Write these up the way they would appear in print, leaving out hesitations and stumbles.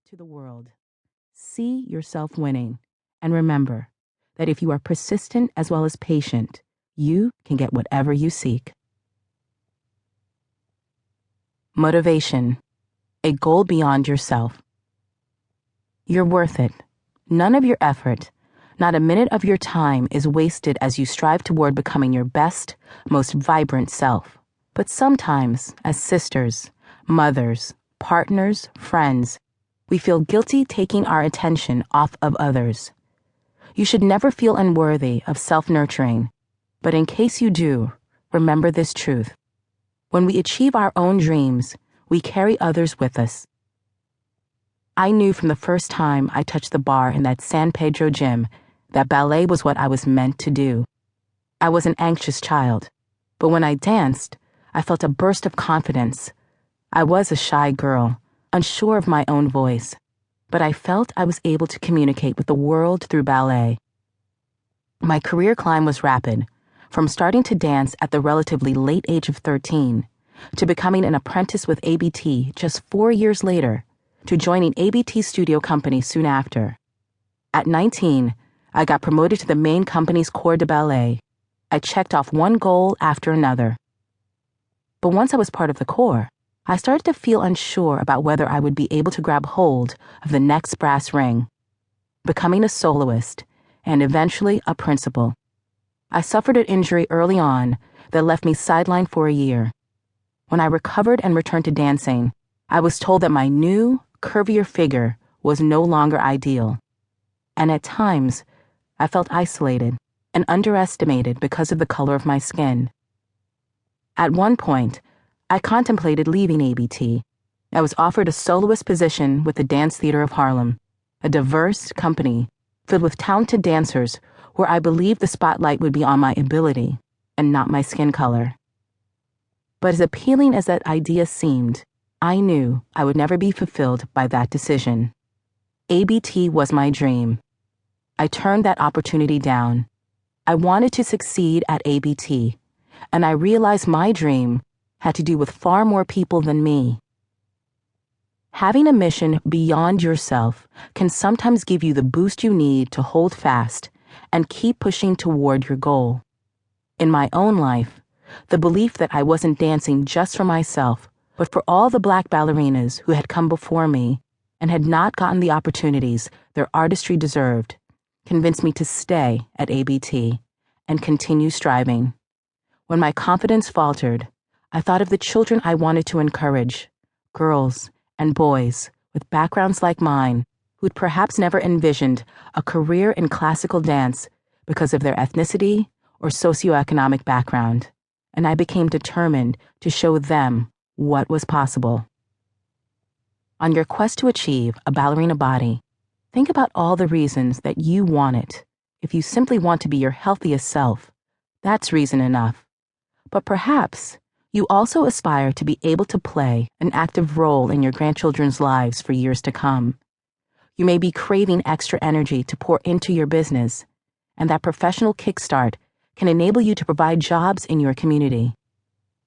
to the world. See yourself winning, and remember that if you are persistent as well as patient, you can get whatever you seek. Motivation, a goal beyond yourself. You're worth it. None of your effort, not a minute of your time is wasted as you strive toward becoming your best, most vibrant self. But sometimes, as sisters, mothers, partners, friends, we feel guilty taking our attention off of others. You should never feel unworthy of self-nurturing, but in case you do, remember this truth. When we achieve our own dreams, we carry others with us. I knew from the first time I touched the bar in that San Pedro gym that ballet was what I was meant to do. I was an anxious child, but when I danced, I felt a burst of confidence. I was a shy girl, unsure of my own voice, but I felt I was able to communicate with the world through ballet. My career climb was rapid, from starting to dance at the relatively late age of 13, to becoming an apprentice with ABT just 4 years later, to joining ABT Studio Company soon after. At 19, I got promoted to the main company's corps de ballet. I checked off one goal after another. But once I was part of the corps, I started to feel unsure about whether I would be able to grab hold of the next brass ring, becoming a soloist, and eventually a principal. I suffered an injury early on that left me sidelined for a year. When I recovered and returned to dancing, I was told that my new, curvier figure was no longer ideal. And at times, I felt isolated and underestimated because of the color of my skin. At one point, I contemplated leaving ABT. I was offered a soloist position with the Dance Theater of Harlem, a diverse company filled with talented dancers where I believed the spotlight would be on my ability and not my skin color. But as appealing as that idea seemed, I knew I would never be fulfilled by that decision. ABT was my dream. I turned that opportunity down. I wanted to succeed at ABT, and I realized my dream had to do with far more people than me. Having a mission beyond yourself can sometimes give you the boost you need to hold fast and keep pushing toward your goal. In my own life, the belief that I wasn't dancing just for myself, but for all the Black ballerinas who had come before me and had not gotten the opportunities their artistry deserved, convinced me to stay at ABT and continue striving. When my confidence faltered, I thought of the children I wanted to encourage, girls and boys with backgrounds like mine who'd perhaps never envisioned a career in classical dance because of their ethnicity or socioeconomic background, and I became determined to show them what was possible. On your quest to achieve a ballerina body, think about all the reasons that you want it. If you simply want to be your healthiest self, that's reason enough. But perhaps you also aspire to be able to play an active role in your grandchildren's lives for years to come. You may be craving extra energy to pour into your business, and that professional kickstart can enable you to provide jobs in your community.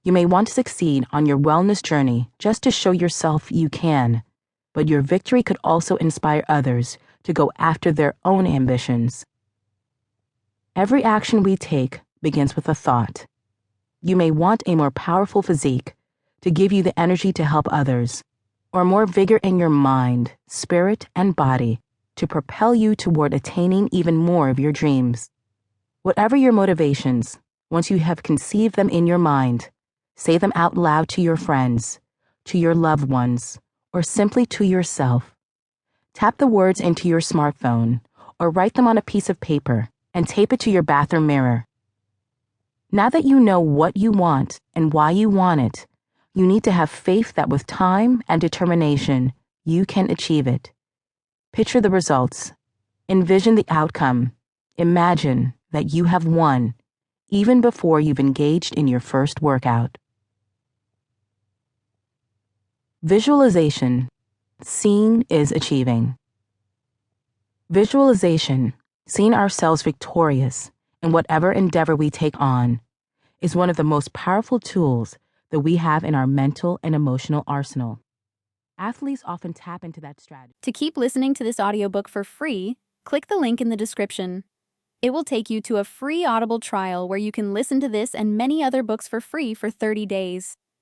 You may want to succeed on your wellness journey just to show yourself you can, but your victory could also inspire others to go after their own ambitions. Every action we take begins with a thought. You may want a more powerful physique to give you the energy to help others, or more vigor in your mind, spirit, and body to propel you toward attaining even more of your dreams. Whatever your motivations, once you have conceived them in your mind, say them out loud to your friends, to your loved ones, or simply to yourself. Tap the words into your smartphone or write them on a piece of paper and tape it to your bathroom mirror. Now that you know what you want and why you want it, you need to have faith that with time and determination, you can achieve it. Picture the results. Envision the outcome. Imagine that you have won, even before you've engaged in your first workout. Visualization. Seeing is achieving. Visualization, seeing ourselves victorious in whatever endeavor we take on, is one of the most powerful tools that we have in our mental and emotional arsenal. Athletes often tap into that strategy. To keep listening to this audiobook for free, click the link in the description. It will take you to a free Audible trial where you can listen to this and many other books for free for 30 days.